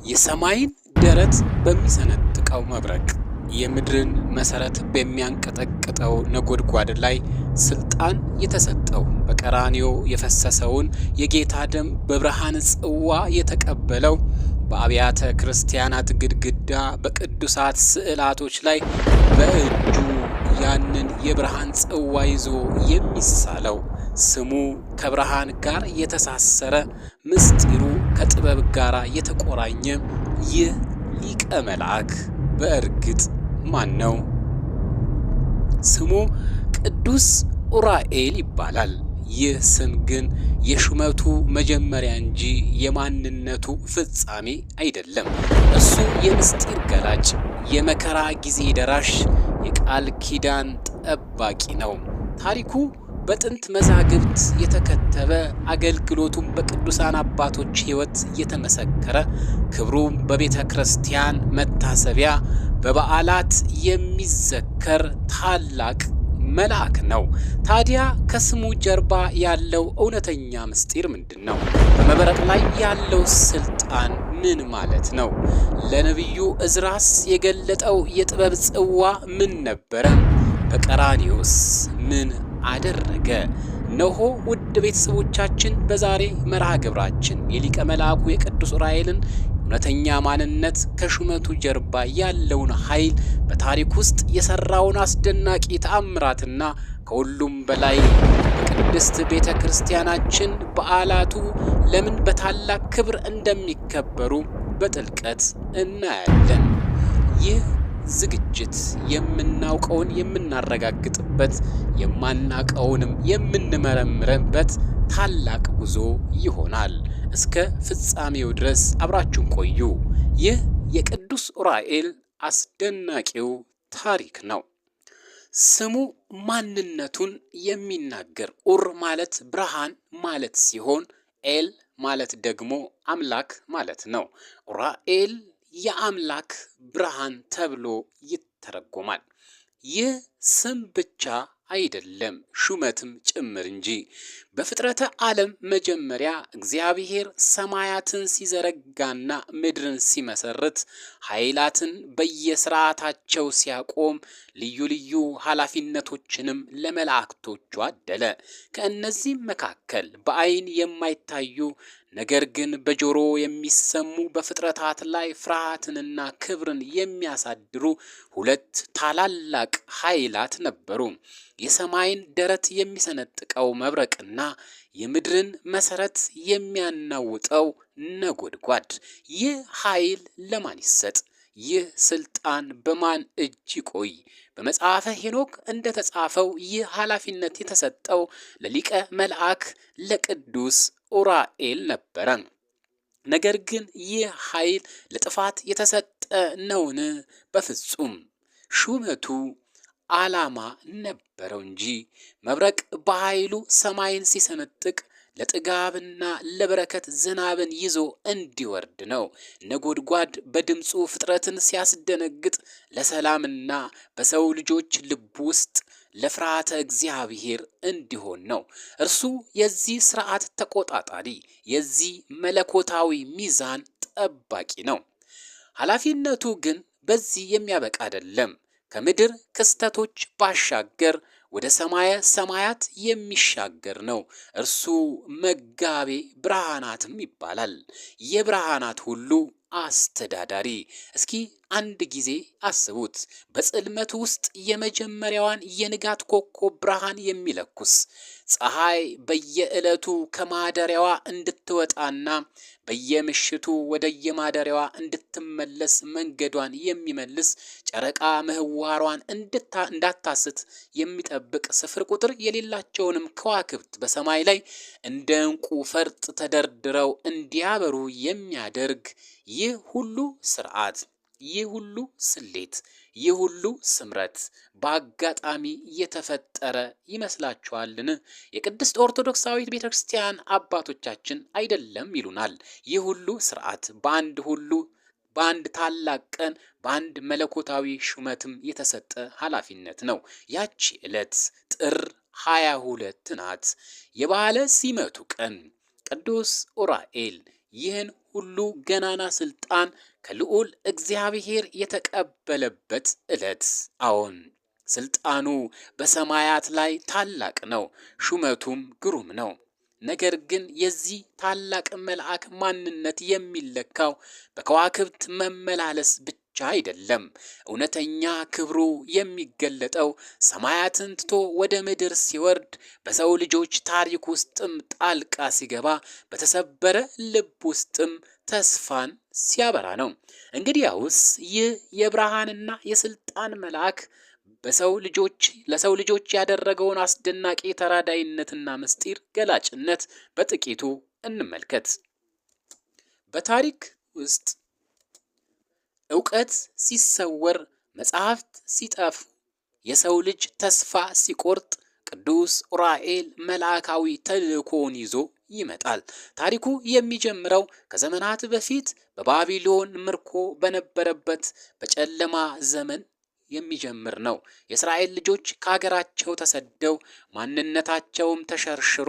የሰማይን ደረት በሚሰነጥቀው መብረቅ የምድርን መሰረት በሚያንቀጠቅጠው ነጎድጓድ ላይ ስልጣን የተሰጠው በቀራንዮ የፈሰሰውን የጌታ ደም በብርሃን ጽዋ የተቀበለው በአብያተ ክርስቲያናት ግድግዳ በቅዱሳት ስዕላቶች ላይ በእጁ ያንን የብርሃን ጽዋ ይዞ የሚሳለው ስሙ ከብርሃን ጋር የተሳሰረ ምስጢሩ ከጥበብ ጋር የተቆራኘ ይህ ሊቀ መልአክ በእርግጥ ማን ነው? ስሙ ቅዱስ ኡራኤል ይባላል። ይህ ስም ግን የሹመቱ መጀመሪያ እንጂ የማንነቱ ፍጻሜ አይደለም። እሱ የምስጢር ገላጭ፣ የመከራ ጊዜ ደራሽ፣ የቃል ኪዳን ጠባቂ ነው። ታሪኩ በጥንት መዛግብት የተከተበ፣ አገልግሎቱም በቅዱሳን አባቶች ሕይወት የተመሰከረ፣ ክብሩም በቤተ ክርስቲያን መታሰቢያ በበዓላት የሚዘከር ታላቅ መልአክ ነው። ታዲያ ከስሙ ጀርባ ያለው እውነተኛ ምስጢር ምንድን ነው? በመብረቅ ላይ ያለው ስልጣን ምን ማለት ነው? ለነቢዩ ዕዝራስ የገለጠው የጥበብ ጽዋ ምን ነበረ? በቀራንዮስ ምን አደረገ? እነሆ ውድ ቤተሰቦቻችን በዛሬ መርሃ ግብራችን የሊቀ መልአኩ የቅዱስ ኡራኤልን እውነተኛ ማንነት፣ ከሹመቱ ጀርባ ያለውን ኃይል፣ በታሪክ ውስጥ የሰራውን አስደናቂ ተአምራትና ከሁሉም በላይ በቅድስት ቤተ ክርስቲያናችን በዓላቱ ለምን በታላቅ ክብር እንደሚከበሩ በጥልቀት እናያለን። ይህ ዝግጅት የምናውቀውን የምናረጋግጥበት፣ የማናውቀውንም የምንመረምርበት ታላቅ ጉዞ ይሆናል። እስከ ፍጻሜው ድረስ አብራችሁን ቆዩ። ይህ የቅዱስ ኡራኤል አስደናቂው ታሪክ ነው። ስሙ ማንነቱን የሚናገር ኡር ማለት ብርሃን ማለት ሲሆን ኤል ማለት ደግሞ አምላክ ማለት ነው። ኡራኤል የአምላክ ብርሃን ተብሎ ይተረጎማል። ይህ ስም ብቻ አይደለም ሹመትም ጭምር እንጂ። በፍጥረተ ዓለም መጀመሪያ እግዚአብሔር ሰማያትን ሲዘረጋና ምድርን ሲመሰርት ኃይላትን በየስርዓታቸው ሲያቆም ልዩ ልዩ ኃላፊነቶችንም ለመላእክቶቹ አደለ። ከእነዚህም መካከል በዓይን የማይታዩ ነገር ግን በጆሮ የሚሰሙ በፍጥረታት ላይ ፍርሃትንና ክብርን የሚያሳድሩ ሁለት ታላላቅ ኃይላት ነበሩ። የሰማይን ደረት የሚሰነጥቀው መብረቅና የምድርን መሰረት የሚያናውጠው ነጎድጓድ። ይህ ኃይል ለማን ይሰጥ? ይህ ስልጣን በማን እጅ ይቆይ? በመጽሐፈ ሄኖክ እንደተጻፈው ይህ ኃላፊነት የተሰጠው ለሊቀ መልአክ ለቅዱስ ኡራኤል ነበረ። ነገር ግን ይህ ኃይል ለጥፋት የተሰጠ ነውን? በፍጹም። ሹመቱ ዓላማ ነበረው እንጂ። መብረቅ በኃይሉ ሰማይን ሲሰነጥቅ ለጥጋብና ለበረከት ዝናብን ይዞ እንዲወርድ ነው። ነጎድጓድ በድምፁ ፍጥረትን ሲያስደነግጥ ለሰላምና በሰው ልጆች ልብ ውስጥ ለፍርሃተ እግዚአብሔር እንዲሆን ነው። እርሱ የዚህ ስርዓት ተቆጣጣሪ፣ የዚህ መለኮታዊ ሚዛን ጠባቂ ነው። ኃላፊነቱ ግን በዚህ የሚያበቃ አይደለም። ከምድር ክስተቶች ባሻገር ወደ ሰማየ ሰማያት የሚሻገር ነው። እርሱ መጋቤ ብርሃናትም ይባላል። የብርሃናት ሁሉ አስተዳዳሪ። እስኪ አንድ ጊዜ አስቡት። በጽልመት ውስጥ የመጀመሪያዋን የንጋት ኮከብ ብርሃን የሚለኩስ፣ ፀሐይ በየዕለቱ ከማደሪያዋ እንድትወጣና በየምሽቱ ወደ የማደሪያዋ እንድትመለስ መንገዷን የሚመልስ፣ ጨረቃ ምህዋሯን እንዳታስት የሚጠብቅ፣ ስፍር ቁጥር የሌላቸውንም ከዋክብት በሰማይ ላይ እንደ ዕንቁ ፈርጥ ተደርድረው እንዲያበሩ የሚያደርግ ይህ ሁሉ ስርዓት፣ ይህ ሁሉ ስሌት፣ ይህ ሁሉ ስምረት በአጋጣሚ የተፈጠረ ይመስላችኋልን? የቅድስት ኦርቶዶክሳዊት ቤተክርስቲያን አባቶቻችን አይደለም ይሉናል። ይህ ሁሉ ስርዓት በአንድ ታላቅ ቀን በአንድ መለኮታዊ ሹመትም የተሰጠ ኃላፊነት ነው። ያቺ ዕለት ጥር 22 ናት፣ የበዓለ ሲመቱ ቀን። ቅዱስ ኡራኤል ይህን ሁሉ ገናና ስልጣን ከልዑል እግዚአብሔር የተቀበለበት ዕለት። አዎን፣ ስልጣኑ በሰማያት ላይ ታላቅ ነው፣ ሹመቱም ግሩም ነው። ነገር ግን የዚህ ታላቅ መልአክ ማንነት የሚለካው በከዋክብት መመላለስ ብቻ አይደለም። እውነተኛ ክብሩ የሚገለጠው ሰማያትን ትቶ ወደ ምድር ሲወርድ፣ በሰው ልጆች ታሪክ ውስጥም ጣልቃ ሲገባ፣ በተሰበረ ልብ ውስጥም ተስፋን ሲያበራ ነው። እንግዲያውስ ይህ የብርሃንና የስልጣን መልአክ ለሰው ልጆች ያደረገውን አስደናቂ ተራዳይነትና ምስጢር ገላጭነት በጥቂቱ እንመልከት። በታሪክ ውስጥ ዕውቀት ሲሰወር፣ መጻሕፍት ሲጠፉ፣ የሰው ልጅ ተስፋ ሲቆርጥ፣ ቅዱስ ዑራኤል መልአካዊ ተልእኮውን ይዞ ይመጣል። ታሪኩ የሚጀምረው ከዘመናት በፊት በባቢሎን ምርኮ በነበረበት በጨለማ ዘመን የሚጀምር ነው። የእስራኤል ልጆች ከሀገራቸው ተሰደው ማንነታቸውም ተሸርሽሮ፣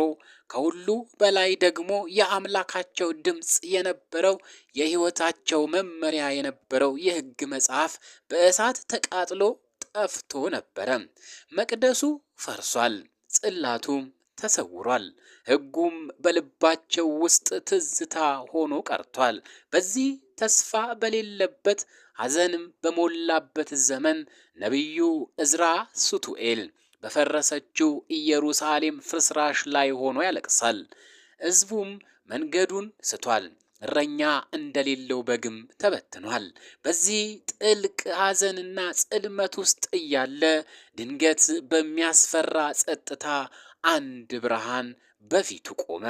ከሁሉ በላይ ደግሞ የአምላካቸው ድምፅ የነበረው የሕይወታቸው መመሪያ የነበረው የሕግ መጽሐፍ በእሳት ተቃጥሎ ጠፍቶ ነበረ። መቅደሱ ፈርሷል፣ ጽላቱም ተሰውሯል፣ ሕጉም በልባቸው ውስጥ ትዝታ ሆኖ ቀርቷል። በዚህ ተስፋ በሌለበት ሐዘንም በሞላበት ዘመን ነቢዩ ዕዝራ ሱቱኤል በፈረሰችው ኢየሩሳሌም ፍርስራሽ ላይ ሆኖ ያለቅሳል። ሕዝቡም መንገዱን ስቷል፣ እረኛ እንደሌለው በግም ተበትኗል። በዚህ ጥልቅ ሐዘንና ጽልመት ውስጥ እያለ ድንገት በሚያስፈራ ጸጥታ አንድ ብርሃን በፊቱ ቆመ።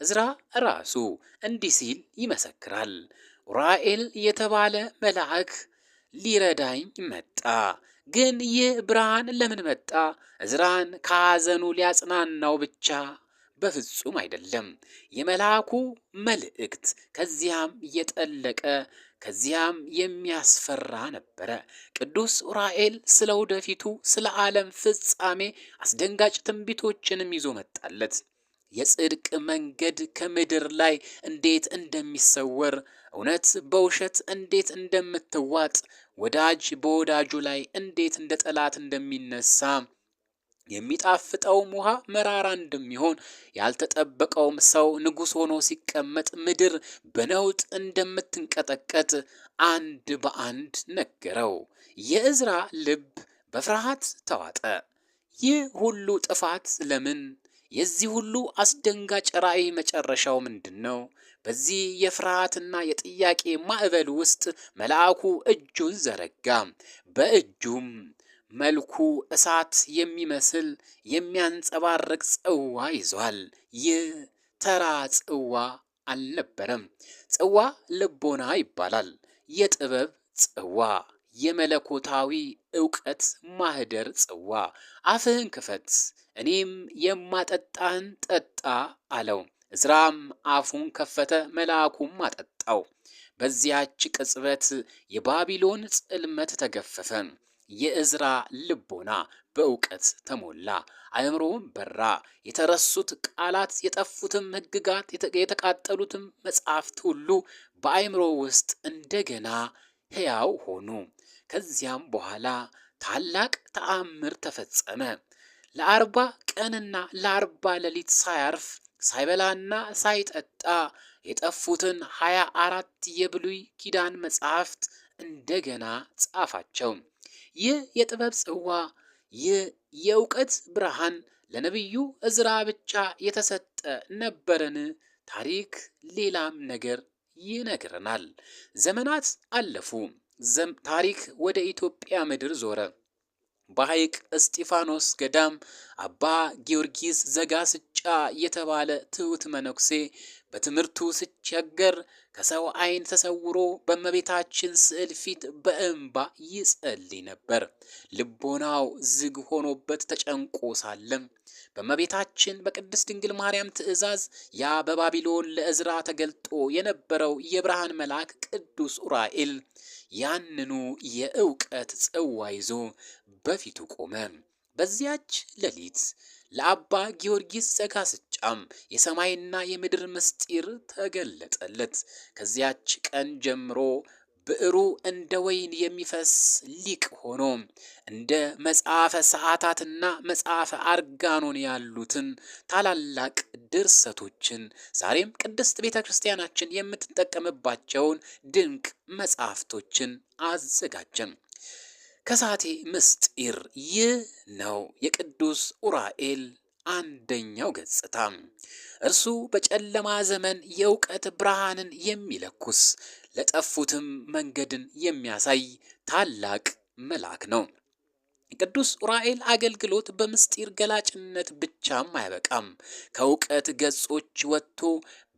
ዕዝራ ራሱ እንዲህ ሲል ይመሰክራል። ዑራኤል የተባለ መልአክ ሊረዳኝ መጣ። ግን ይህ ብርሃን ለምን መጣ? ዕዝራን ከሐዘኑ ሊያጽናናው ብቻ በፍጹም አይደለም። የመልአኩ መልእክት ከዚያም የጠለቀ ከዚያም የሚያስፈራ ነበረ። ቅዱስ ዑራኤል ስለ ወደፊቱ ስለ ዓለም ፍጻሜ አስደንጋጭ ትንቢቶችንም ይዞ መጣለት። የጽድቅ መንገድ ከምድር ላይ እንዴት እንደሚሰወር፣ እውነት በውሸት እንዴት እንደምትዋጥ፣ ወዳጅ በወዳጁ ላይ እንዴት እንደ ጠላት እንደሚነሳ፣ የሚጣፍጠውም ውሃ መራራ እንደሚሆን፣ ያልተጠበቀውም ሰው ንጉሥ ሆኖ ሲቀመጥ ምድር በነውጥ እንደምትንቀጠቀጥ አንድ በአንድ ነገረው። የዕዝራ ልብ በፍርሃት ተዋጠ። ይህ ሁሉ ጥፋት ለምን? የዚህ ሁሉ አስደንጋጭ ራእይ መጨረሻው ምንድን ነው? በዚህ የፍርሃትና የጥያቄ ማዕበል ውስጥ መልአኩ እጁን ዘረጋ። በእጁም መልኩ እሳት የሚመስል የሚያንጸባርቅ ጽዋ ይዟል። ይህ ተራ ጽዋ አልነበረም። ጽዋ ልቦና ይባላል። የጥበብ ጽዋ፣ የመለኮታዊ ዕውቀት ማህደር ጽዋ። አፍህን ክፈት፣ እኔም የማጠጣህን ጠጣ አለው። ዕዝራም አፉን ከፈተ፣ መልአኩም አጠጣው። በዚያች ቅጽበት የባቢሎን ጽልመት ተገፈፈ። የዕዝራ ልቦና በእውቀት ተሞላ፣ አእምሮውም በራ። የተረሱት ቃላት፣ የጠፉትም ሕግጋት፣ የተቃጠሉትም መጻሕፍት ሁሉ በአእምሮ ውስጥ እንደገና ሕያው ሆኑ። ከዚያም በኋላ ታላቅ ተአምር ተፈጸመ። ለ40 ቀንና ለ40 ሌሊት ሳያርፍ ሳይበላና ሳይጠጣ የጠፉትን 24 የብሉይ ኪዳን መጻሕፍት እንደገና ጻፋቸው። ይህ የጥበብ ጽዋ፣ ይህ የእውቀት ብርሃን ለነቢዩ ዕዝራ ብቻ የተሰጠ ነበርን? ታሪክ ሌላም ነገር ይነግረናል። ዘመናት አለፉ። ታሪክ ወደ ኢትዮጵያ ምድር ዞረ። በሐይቅ እስጢፋኖስ ገዳም አባ ጊዮርጊስ ዘጋስጫ የተባለ ትሑት መነኩሴ በትምህርቱ ሲቸገር ከሰው ዓይን ተሰውሮ በእመቤታችን ስዕል ፊት በእንባ ይጸልይ ነበር። ልቦናው ዝግ ሆኖበት ተጨንቆ ሳለም በእመቤታችን በቅድስት ድንግል ማርያም ትእዛዝ ያ በባቢሎን ለዕዝራ ተገልጦ የነበረው የብርሃን መልአክ ቅዱስ ዑራኤል ያንኑ የእውቀት ጽዋ ይዞ በፊቱ ቆመ። በዚያች ሌሊት ለአባ ጊዮርጊስ ዘጋስጫም የሰማይና የምድር ምስጢር ተገለጠለት። ከዚያች ቀን ጀምሮ ብዕሩ እንደ ወይን የሚፈስ ሊቅ ሆኖ እንደ መጽሐፈ ሰዓታትና መጽሐፈ አርጋኖን ያሉትን ታላላቅ ድርሰቶችን ዛሬም ቅድስት ቤተ ክርስቲያናችን የምትጠቀምባቸውን ድንቅ መጽሐፍቶችን አዘጋጀም። ከሳቴ ምስጢር ይህ ነው የቅዱስ ኡራኤል አንደኛው ገጽታ። እርሱ በጨለማ ዘመን የእውቀት ብርሃንን የሚለኩስ ለጠፉትም መንገድን የሚያሳይ ታላቅ መልአክ ነው። ቅዱስ ኡራኤል አገልግሎት በምስጢር ገላጭነት ብቻም አይበቃም። ከእውቀት ገጾች ወጥቶ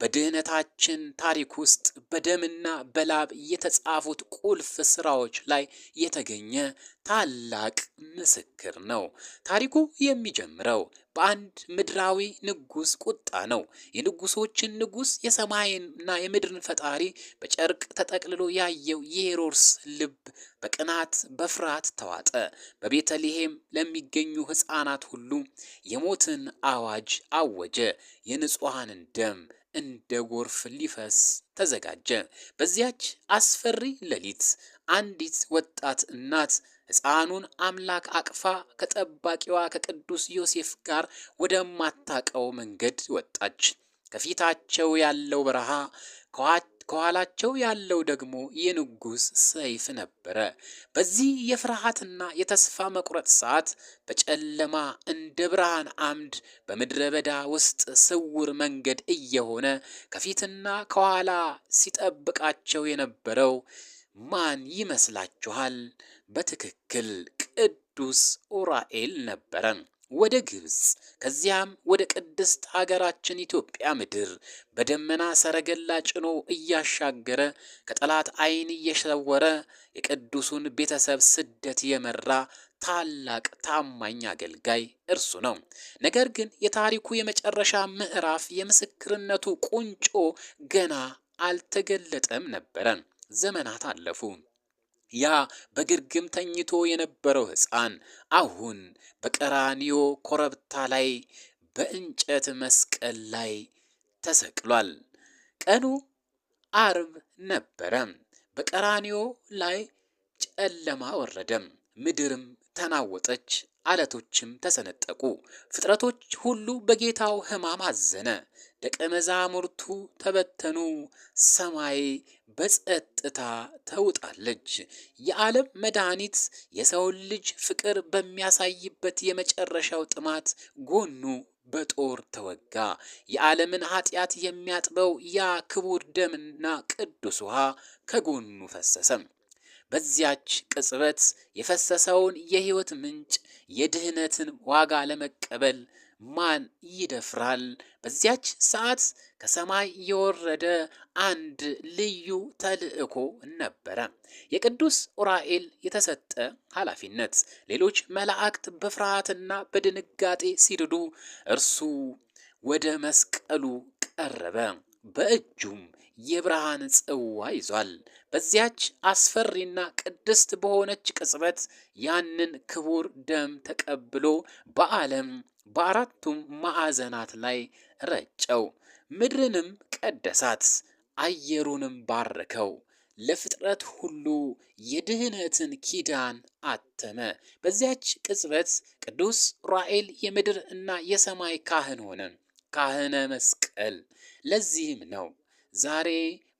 በድህነታችን ታሪክ ውስጥ በደምና በላብ የተጻፉት ቁልፍ ስራዎች ላይ የተገኘ ታላቅ ምስክር ነው። ታሪኩ የሚጀምረው በአንድ ምድራዊ ንጉስ ቁጣ ነው። የንጉሶችን ንጉስ የሰማይና የምድርን ፈጣሪ በጨርቅ ተጠቅልሎ ያየው የሄሮድስ ልብ በቅናት በፍርሃት ተዋጠ። በቤተልሔም ለሚገኙ ሕፃናት ሁሉ የሞትን አዋጅ አወጀ። የንጹሐንን ደም እንደ ጎርፍ ሊፈስ ተዘጋጀ። በዚያች አስፈሪ ሌሊት አንዲት ወጣት እናት ሕፃኑን አምላክ አቅፋ ከጠባቂዋ ከቅዱስ ዮሴፍ ጋር ወደማታቀው መንገድ ወጣች። ከፊታቸው ያለው በረሃ፣ ከኋላቸው ያለው ደግሞ የንጉሥ ሰይፍ ነበረ። በዚህ የፍርሃትና የተስፋ መቁረጥ ሰዓት በጨለማ እንደ ብርሃን አምድ በምድረ በዳ ውስጥ ስውር መንገድ እየሆነ ከፊትና ከኋላ ሲጠብቃቸው የነበረው ማን ይመስላችኋል? በትክክል ቅዱስ ኡራኤል ነበረ። ወደ ግብጽ ከዚያም ወደ ቅድስት ሀገራችን ኢትዮጵያ ምድር በደመና ሰረገላ ጭኖ እያሻገረ ከጠላት ዓይን እየሰወረ የቅዱሱን ቤተሰብ ስደት የመራ ታላቅ ታማኝ አገልጋይ እርሱ ነው። ነገር ግን የታሪኩ የመጨረሻ ምዕራፍ የምስክርነቱ ቁንጮ ገና አልተገለጠም ነበረ። ዘመናት አለፉ። ያ በግርግም ተኝቶ የነበረው ሕፃን አሁን በቀራንዮ ኮረብታ ላይ በእንጨት መስቀል ላይ ተሰቅሏል። ቀኑ አርብ ነበረ። በቀራንዮ ላይ ጨለማ ወረደም፣ ምድርም ተናወጠች፣ አለቶችም ተሰነጠቁ። ፍጥረቶች ሁሉ በጌታው ሕማም አዘነ። ደቀ መዛሙርቱ ተበተኑ። ሰማይ በጸጥታ ተውጣለች። የዓለም መድኃኒት የሰውን ልጅ ፍቅር በሚያሳይበት የመጨረሻው ጥማት ጎኑ በጦር ተወጋ። የዓለምን ኃጢአት የሚያጥበው ያ ክቡር ደምና ቅዱስ ውሃ ከጎኑ ፈሰሰም። በዚያች ቅጽበት የፈሰሰውን የሕይወት ምንጭ የድህነትን ዋጋ ለመቀበል ማን ይደፍራል? በዚያች ሰዓት ከሰማይ የወረደ አንድ ልዩ ተልእኮ ነበረ። የቅዱስ ኡራኤል የተሰጠ ኃላፊነት። ሌሎች መላእክት በፍርሃትና በድንጋጤ ሲርዱ፣ እርሱ ወደ መስቀሉ ቀረበ። በእጁም የብርሃን ጽዋ ይዟል። በዚያች አስፈሪና ቅድስት በሆነች ቅጽበት ያንን ክቡር ደም ተቀብሎ በዓለም በአራቱም ማዕዘናት ላይ ረጨው። ምድርንም ቀደሳት፣ አየሩንም ባረከው። ለፍጥረት ሁሉ የድህነትን ኪዳን አተመ። በዚያች ቅጽበት ቅዱስ ኡራኤል የምድር እና የሰማይ ካህን ሆነ፣ ካህነ መስቀል። ለዚህም ነው ዛሬ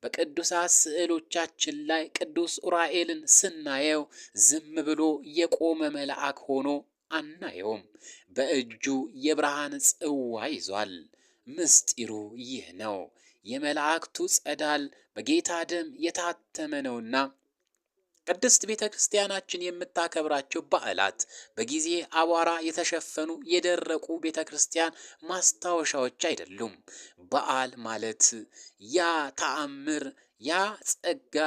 በቅዱሳት ስዕሎቻችን ላይ ቅዱስ ኡራኤልን ስናየው ዝም ብሎ የቆመ መልአክ ሆኖ አናየውም። በእጁ የብርሃን ጽዋ ይዟል። ምስጢሩ ይህ ነው። የመላእክቱ ጸዳል በጌታ ደም የታተመ ነውና ቅድስት ቤተ ክርስቲያናችን የምታከብራቸው በዓላት በጊዜ አቧራ የተሸፈኑ የደረቁ ቤተ ክርስቲያን ማስታወሻዎች አይደሉም። በዓል ማለት ያ ተአምር፣ ያ ጸጋ፣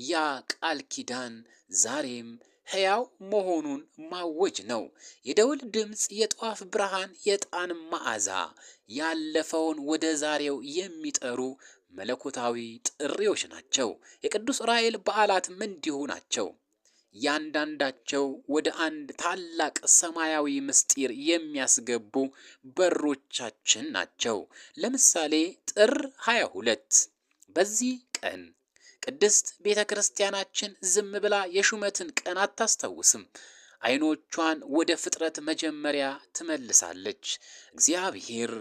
ያ ቃል ኪዳን ዛሬም ሕያው መሆኑን ማወጅ ነው። የደውል ድምፅ፣ የጧፍ ብርሃን፣ የዕጣን መዓዛ ያለፈውን ወደ ዛሬው የሚጠሩ መለኮታዊ ጥሪዎች ናቸው። የቅዱስ ኡራኤል በዓላትም እንዲሁ ናቸው። ያንዳንዳቸው ወደ አንድ ታላቅ ሰማያዊ ምስጢር የሚያስገቡ በሮቻችን ናቸው። ለምሳሌ ጥር 22 በዚህ ቀን ቅድስት ቤተ ክርስቲያናችን ዝም ብላ የሹመትን ቀን አታስታውስም። ዓይኖቿን ወደ ፍጥረት መጀመሪያ ትመልሳለች። እግዚአብሔር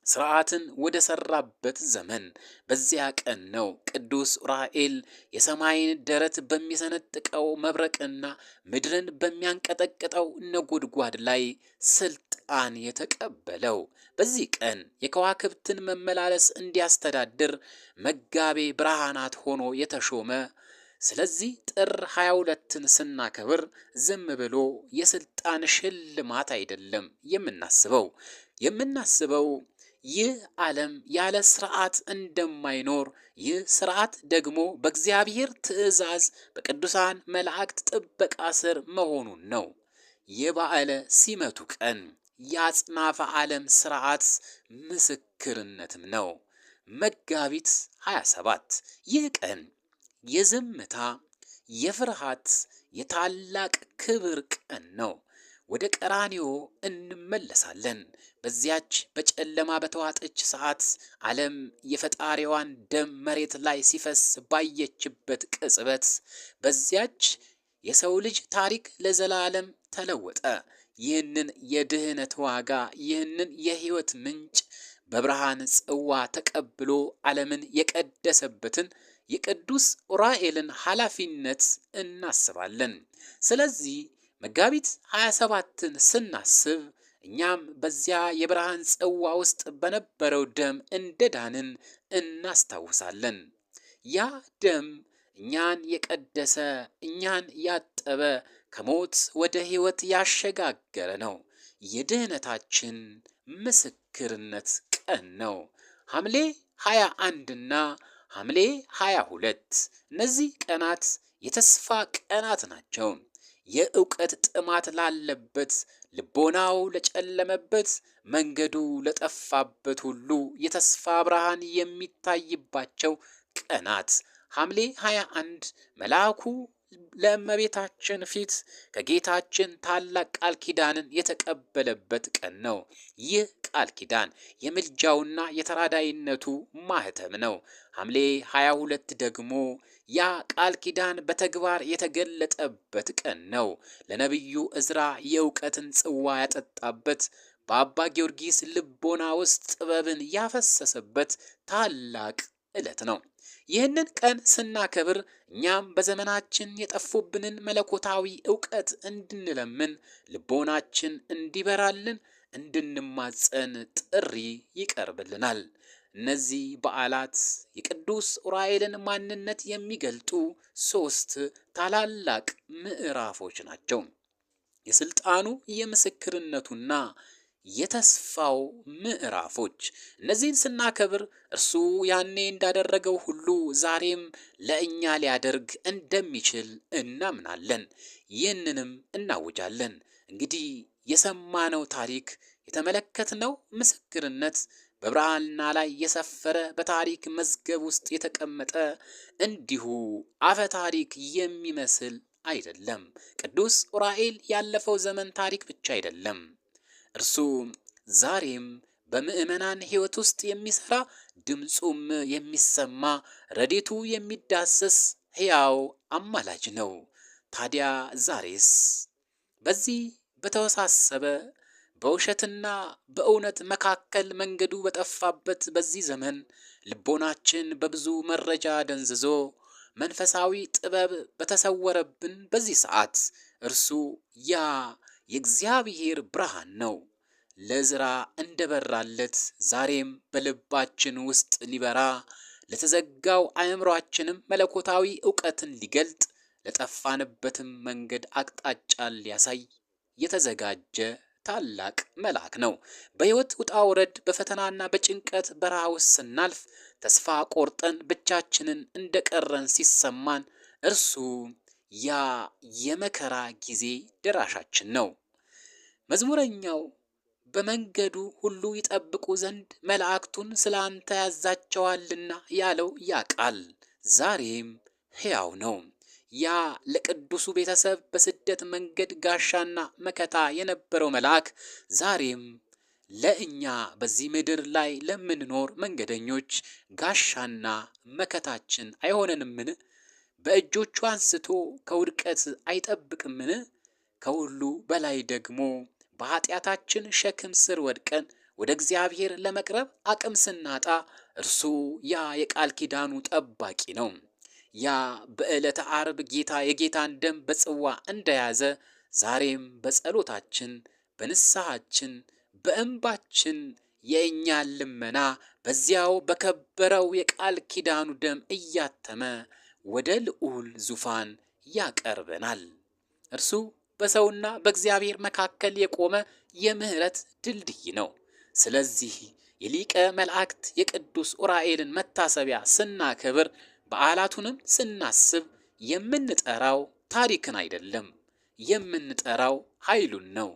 ሥርዓትን ወደ ሠራበት ዘመን በዚያ ቀን ነው ቅዱስ ዑራኤል የሰማይን ደረት በሚሰነጥቀው መብረቅና ምድርን በሚያንቀጠቅጠው ነጎድጓድ ላይ ስልጣን የተቀበለው። በዚህ ቀን የከዋክብትን መመላለስ እንዲያስተዳድር መጋቤ ብርሃናት ሆኖ የተሾመ። ስለዚህ ጥር 22ን ስናከብር ዝም ብሎ የስልጣን ሽልማት አይደለም የምናስበው ይህ ዓለም ያለ ስርዓት እንደማይኖር፣ ይህ ስርዓት ደግሞ በእግዚአብሔር ትእዛዝ በቅዱሳን መላእክት ጥበቃ ስር መሆኑን ነው። የበዓለ ሲመቱ ቀን የአጽናፈ ዓለም ስርዓት ምስክርነትም ነው። መጋቢት 27 ይህ ቀን የዝምታ፣ የፍርሃት፣ የታላቅ ክብር ቀን ነው። ወደ ቀራንዮ እንመለሳለን። በዚያች በጨለማ በተዋጠች ሰዓት ዓለም የፈጣሪዋን ደም መሬት ላይ ሲፈስ ባየችበት ቅጽበት በዚያች የሰው ልጅ ታሪክ ለዘላለም ተለወጠ። ይህንን የድህነት ዋጋ፣ ይህንን የሕይወት ምንጭ በብርሃን ጽዋ ተቀብሎ ዓለምን የቀደሰበትን የቅዱስ ዑራኤልን ኃላፊነት እናስባለን። ስለዚህ መጋቢት 27ን ስናስብ እኛም በዚያ የብርሃን ጽዋ ውስጥ በነበረው ደም እንደዳንን እናስታውሳለን። ያ ደም እኛን የቀደሰ፣ እኛን ያጠበ፣ ከሞት ወደ ሕይወት ያሸጋገረ ነው። የድህነታችን ምስክርነት ቀን ነው። ሐምሌ 21ና ሐምሌ 22 እነዚህ ቀናት የተስፋ ቀናት ናቸው። የእውቀት ጥማት ላለበት፣ ልቦናው ለጨለመበት፣ መንገዱ ለጠፋበት ሁሉ የተስፋ ብርሃን የሚታይባቸው ቀናት። ሐምሌ 21 መልአኩ ለእመቤታችን ፊት ከጌታችን ታላቅ ቃል ኪዳንን የተቀበለበት ቀን ነው። ይህ ቃል ኪዳን የምልጃውና የተራዳይነቱ ማህተም ነው። ሐምሌ 22 ደግሞ ያ ቃል ኪዳን በተግባር የተገለጠበት ቀን ነው። ለነቢዩ ዕዝራ የእውቀትን ጽዋ ያጠጣበት፣ በአባ ጊዮርጊስ ልቦና ውስጥ ጥበብን ያፈሰሰበት ታላቅ ዕለት ነው። ይህንን ቀን ስናከብር እኛም በዘመናችን የጠፉብንን መለኮታዊ ዕውቀት እንድንለምን፣ ልቦናችን እንዲበራልን እንድንማጸን ጥሪ ይቀርብልናል። እነዚህ በዓላት የቅዱስ ዑራኤልን ማንነት የሚገልጡ 3 ታላላቅ ምዕራፎች ናቸው። የስልጣኑ፣ የምስክርነቱና የተስፋው ምዕራፎች። እነዚህን ስናከብር እርሱ ያኔ እንዳደረገው ሁሉ ዛሬም ለእኛ ሊያደርግ እንደሚችል እናምናለን። ይህንንም እናውጃለን። እንግዲህ የሰማነው ታሪክ፣ የተመለከትነው ምስክርነት በብራና ላይ የሰፈረ፣ በታሪክ መዝገብ ውስጥ የተቀመጠ እንዲሁ አፈ ታሪክ የሚመስል አይደለም። ቅዱስ ዑራኤል ያለፈው ዘመን ታሪክ ብቻ አይደለም። እርሱ ዛሬም በምዕመናን ሕይወት ውስጥ የሚሰራ፣ ድምፁም የሚሰማ፣ ረድኤቱ የሚዳሰስ ሕያው አማላጅ ነው። ታዲያ ዛሬስ በዚህ በተወሳሰበ በውሸትና በእውነት መካከል መንገዱ በጠፋበት በዚህ ዘመን ልቦናችን በብዙ መረጃ ደንዝዞ መንፈሳዊ ጥበብ በተሰወረብን በዚህ ሰዓት እርሱ ያ የእግዚአብሔር ብርሃን ነው። ለዕዝራ እንደበራለት ዛሬም በልባችን ውስጥ ሊበራ፣ ለተዘጋው አእምሯችንም መለኮታዊ ዕውቀትን ሊገልጥ፣ ለጠፋንበትም መንገድ አቅጣጫን ሊያሳይ የተዘጋጀ ታላቅ መልአክ ነው። በሕይወት ውጣ ውረድ፣ በፈተናና በጭንቀት በረሃ ውስጥ ስናልፍ፣ ተስፋ ቆርጠን ብቻችንን እንደቀረን ሲሰማን እርሱ ያ የመከራ ጊዜ ደራሻችን ነው። መዝሙረኛው በመንገዱ ሁሉ ይጠብቁ ዘንድ መላእክቱን ስለ አንተ ያዛቸዋልና ያለው ያ ቃል ዛሬም ሕያው ነው። ያ ለቅዱሱ ቤተሰብ በስደት መንገድ ጋሻና መከታ የነበረው መልአክ ዛሬም ለእኛ በዚህ ምድር ላይ ለምንኖር መንገደኞች ጋሻና መከታችን አይሆነንምን? በእጆቹ አንስቶ ከውድቀት አይጠብቅምን? ከሁሉ በላይ ደግሞ በኃጢአታችን ሸክም ስር ወድቀን ወደ እግዚአብሔር ለመቅረብ አቅም ስናጣ እርሱ ያ የቃል ኪዳኑ ጠባቂ ነው። ያ በዕለተ ዓርብ ጌታ የጌታን ደም በጽዋ እንደያዘ ዛሬም በጸሎታችን፣ በንስሐችን፣ በእንባችን የእኛን ልመና በዚያው በከበረው የቃል ኪዳኑ ደም እያተመ ወደ ልዑል ዙፋን ያቀርበናል። እርሱ በሰውና በእግዚአብሔር መካከል የቆመ የምህረት ድልድይ ነው። ስለዚህ የሊቀ መላእክት የቅዱስ ዑራኤልን መታሰቢያ ስናከብር፣ በዓላቱንም ስናስብ የምንጠራው ታሪክን አይደለም፣ የምንጠራው ኃይሉን ነው።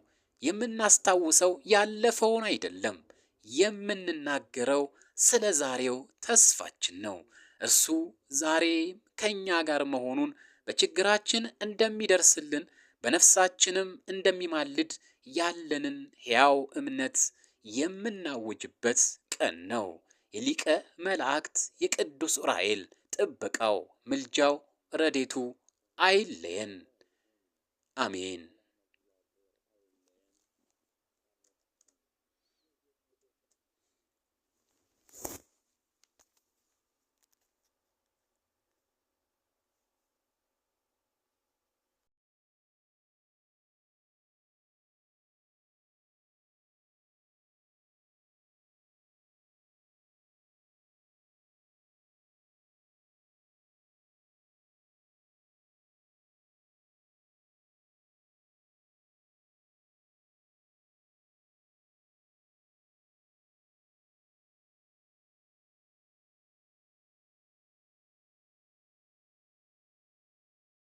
የምናስታውሰው ያለፈውን አይደለም፣ የምንናገረው ስለ ዛሬው ተስፋችን ነው። እርሱ ዛሬ ከኛ ጋር መሆኑን፣ በችግራችን እንደሚደርስልን፣ በነፍሳችንም እንደሚማልድ ያለንን ሕያው እምነት የምናውጅበት ቀን ነው። የሊቀ መላእክት የቅዱስ ዑራኤል ጥበቃው፣ ምልጃው፣ ረዴቱ አይለየን። አሜን።